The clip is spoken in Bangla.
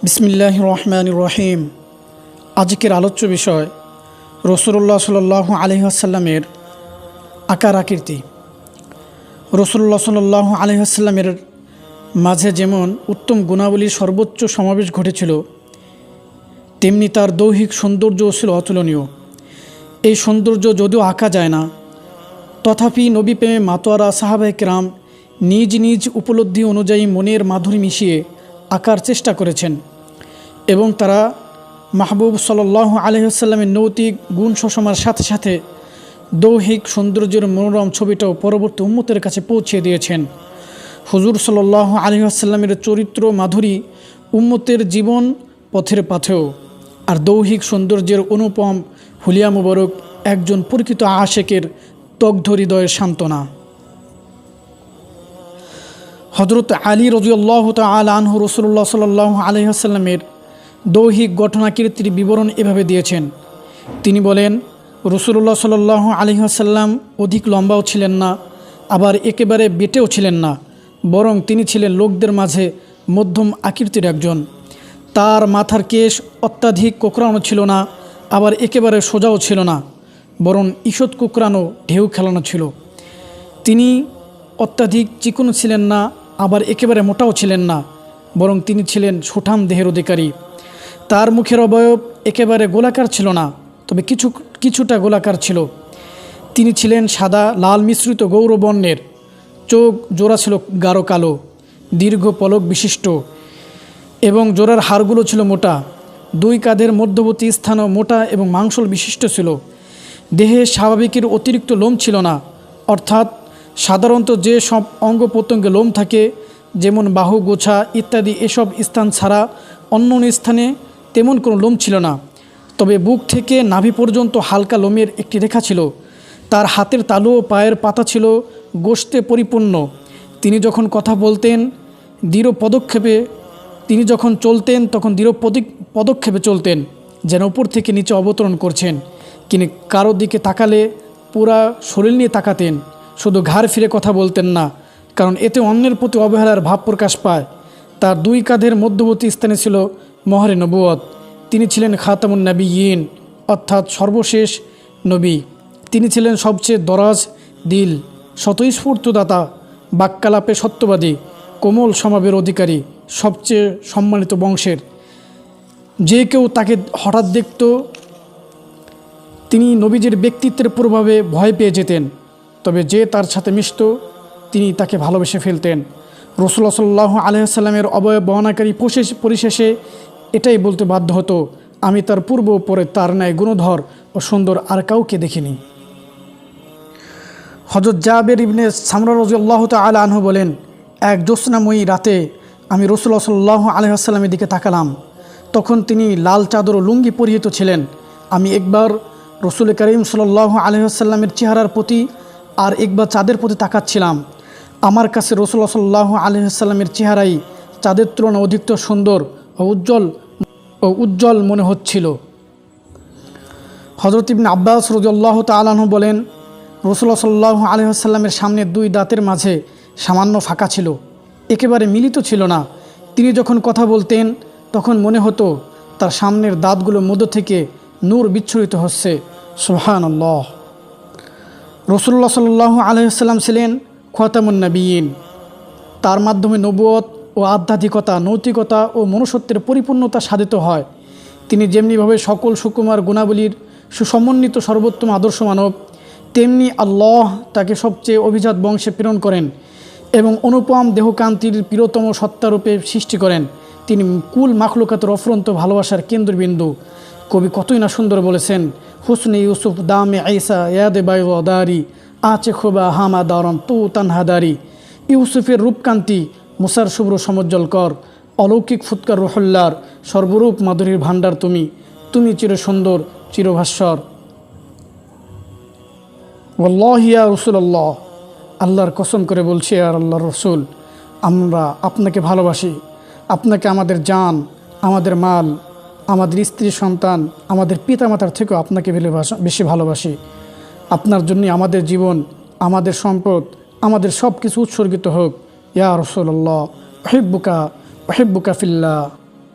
বিসমিল্লাহির রহমানির রহিম। আজকের আলোচ্য বিষয় রাসূলুল্লাহ সাল্লাল্লাহু আলাইহি ওয়াসাল্লামের আকার আকৃতি। রাসূলুল্লাহ সাল্লাল্লাহু আলাইহি ওয়াসাল্লামের মাঝে যেমন উত্তম গুণাবলীর সর্বোচ্চ সমাবেশ ঘটেছিল, তেমনি তার দৈহিক সৌন্দর্যও ছিল অতুলনীয়। এই সৌন্দর্য যদিও আঁকা যায় না, তথাপি নবী প্রেমে মাতোয়ারা সাহাবায়ে কেরাম নিজ নিজ উপলব্ধি অনুযায়ী মনের মাধুরী মিশিয়ে আঁকার চেষ্টা করেছেন এবং তারা মাহবুব সাল্লাল্লাহু আলাইহি ওয়াসাল্লামের নৈতিক গুণ সুষমার সাথে সাথে দৈহিক সৌন্দর্যের মনোরম ছবিটাও পরবর্তী উম্মতের কাছে পৌঁছে দিয়েছেন। হুজুর সাল্লাল্লাহু আলাইহি ওয়াসাল্লামের চরিত্র মাধুরী উম্মতের জীবন পথের পাথেয়, আর দৈহিক সৌন্দর্যের অনুপম হুলিয়া মুবারক একজন প্রকৃত আশেকের দগ্ধ হৃদয়ের সান্ত্বনা। হযরত আলী রাদিয়াল্লাহু তাআলা আনহু রাসূলুল্লাহ সাল্লাল্লাহু আলাইহি ওয়াসাল্লামের দৈহিক গঠনাকৃতির বিবরণ এভাবে দিয়েছেন। তিনি বলেন, রাসূলুল্লাহ সাল্লাল্লাহু আলাইহি ওয়াসাল্লাম অধিক লম্বাও ছিলেন না, আবার একেবারে বেটেও ছিলেন না, বরং তিনি ছিলেন লোকদের মাঝে মধ্যম আকৃতির একজন। তার মাথার কেশ অত্যাধিক কোঁকড়ানো ছিল না, আবার একেবারে সোজাও ছিল না, বরং ঈষৎ কোঁকড়ানো ঢেউ খেলানো ছিল। তিনি অত্যাধিক চিকন ছিলেন না, আবার একেবারে মোটাও ছিলেন না, বরং তিনি ছিলেন সুঠাম দেহের অধিকারী। তার মুখের অবয়ব একেবারে গোলাকার ছিল না, তবে কিছুটা গোলাকার ছিল। তিনি ছিলেন সাদা লাল মিশ্রিত গৌরবর্ণের, চোখ জোড়া ছিল গাঢ় কালো, দীর্ঘ পলক বিশিষ্ট এবং জোড়ার হাড়গুলো ছিল মোটা। দুই কাঁধের মধ্যবর্তী স্থানও মোটা এবং মাংসল বিশিষ্ট ছিল। দেহে স্বাভাবিকের অতিরিক্ত লোম ছিল না, অর্থাৎ সাধারণত যে সব অঙ্গ প্রত্যঙ্গে লোম থাকে, যেমন বাহু, গোছা ইত্যাদি, এসব স্থান ছাড়া অন্য স্থানে তেমন কোনো লোম ছিল না। তবে বুক থেকে নাভি পর্যন্ত হালকা লোমের একটি রেখা ছিল। তার হাতের তালু ও পায়ের পাতা ছিল গোশতে পরিপূর্ণ। তিনি যখন কথা বলতেন দৃঢ় পদক্ষেপে, তিনি যখন চলতেন তখন দৃঢ় পদক্ষেপে চলতেন, যেন উপর থেকে নিচে অবতরণ করছেন। তিনি কারো দিকে তাকালে পুরা শরীর নিয়ে তাকাতেন, শুধু ঘাড় ফিরে কথা বলতেন না, কারণ এতে অন্যের প্রতি অবহেলার ভাব প্রকাশ পায়। তার দুই কাঁধের মধ্যবর্তী স্থানে ছিল মহরে নবুয়ত। তিনি ছিলেন খাতামুন নবিয়্যিন, অর্থাৎ সর্বশেষ নবী। তিনি ছিলেন সবচেয়ে দরাজ দিল, স্বতঃস্ফূর্তদাতা, বাক্যালাপে সত্যবাদী, কোমল স্বভাবের অধিকারী, সবচেয়ে সম্মানিত বংশের। যে কেউ তাকে হঠাৎ দেখত, তিনি নবীজির ব্যক্তিত্বের প্রভাবে ভয় পেয়ে যেতেন, তবে যে তার সাথে মিশত তিনি তাকে ভালোবেসে ফেলতেন। রাসূলুল্লাহ সাল্লাল্লাহু আলাইহি ওয়াসাল্লামের অবয়ব বহনকারী পরিশেষে এটাই বলতে বাধ্য হতো, আমি তার পূর্ব পরে তার ন্যায় গুণধর ও সুন্দর আর কাউকে দেখিনি। হযরত জাবের ইবনে সামরা রাদিয়াল্লাহু তাআলা আনহু বলেন, এক জ্যোৎস্নাময়ী রাতে আমি রাসূলুল্লাহ সাল্লাল্লাহু আলাইহি ওয়াসাল্লামের দিকে তাকালাম। তখন তিনি লাল চাদর ও লুঙ্গি পরিহিত ছিলেন। আমি একবার রাসূল করিম সাল্লাল্লাহু আলাইহি ওয়াসাল্লামের চেহারার প্রতি আর একবার চাঁদের প্রতি তাকাচ্ছিলাম। আমার কাছে রাসূলুল্লাহ সাল্লাল্লাহু আলাইহি ওয়াসাল্লামের চেহারাই চাঁদের তুলনায় অধিকতর সুন্দর ও উজ্জ্বল মনে হচ্ছিল। হযরত ইবনে আব্বাস রাদিয়াল্লাহু তাআলা আনহু বলেন, রাসূলুল্লাহ সাল্লাল্লাহু আলাইহি ওয়াসাল্লামের সামনে দুই দাঁতের মাঝে সামান্য ফাঁকা ছিল, একেবারে মিলিত ছিল না। তিনি যখন কথা বলতেন তখন মনে হতো তার সামনের দাঁতগুলোর মধ্য থেকে নূর বিচ্ছুরিত হচ্ছে। সুবহানাল্লাহ। রাসূলুল্লাহ সাল্লাল্লাহু আলাইহি ওয়াসাল্লাম ছিলেন খাতামুন নবিয়্যিন। তার মাধ্যমে নবুয়ত ও আধ্যাত্মিকতা, নৈতিকতা ও মনুষ্যত্বের পরিপূর্ণতা সাধিত হয়। তিনি যেমনিভাবে সকল সুকুমার গুণাবলীর সুসমন্বিত সর্বোত্তম আদর্শ মানব, তেমনি আল্লাহ তাকে সবচেয়ে অভিজাত বংশে প্রেরণ করেন এবং অনুপম দেহকান্তির প্রিয়তম সত্তারূপে সৃষ্টি করেন। তিনি কুল মাখলুকাতের অফুরন্ত ভালোবাসার কেন্দ্রবিন্দু। কবি কতই না সুন্দর বলেছেন, হুসনে ইউসুফ দামে আইসা ইয়াদে বাইদারি আচে খোবা হামা দারন তু তানহাদারি। ইউসুফের রূপকান্তি মুসার শুভ্র সমজ্জ্বল কর, অলৌকিক ফুৎকার রুহুল্লার সর্বরূপ মাধুরীর ভাণ্ডার তুমি, তুমি চির সুন্দর চিরভাস্বর। ওয়াল্লাহি ইয়া রাসূলুল্লাহ, আল্লাহর কসম করে বলছি আর আল্লাহর রসুল, আমরা আপনাকে ভালোবাসি। আপনাকে আমাদের জান, আমাদের মাল, আমাদের স্ত্রী সন্তান, আমাদের পিতামাতার থেকেও আপনাকে বেশি ভালোবাসি। আপনার জন্য আমাদের জীবন, আমাদের সম্পদ, আমাদের সব কিছু উৎসর্গিত হোক। ইয়া রাসূলুল্লাহ, উহিব্বুকা ফিল্লাহ।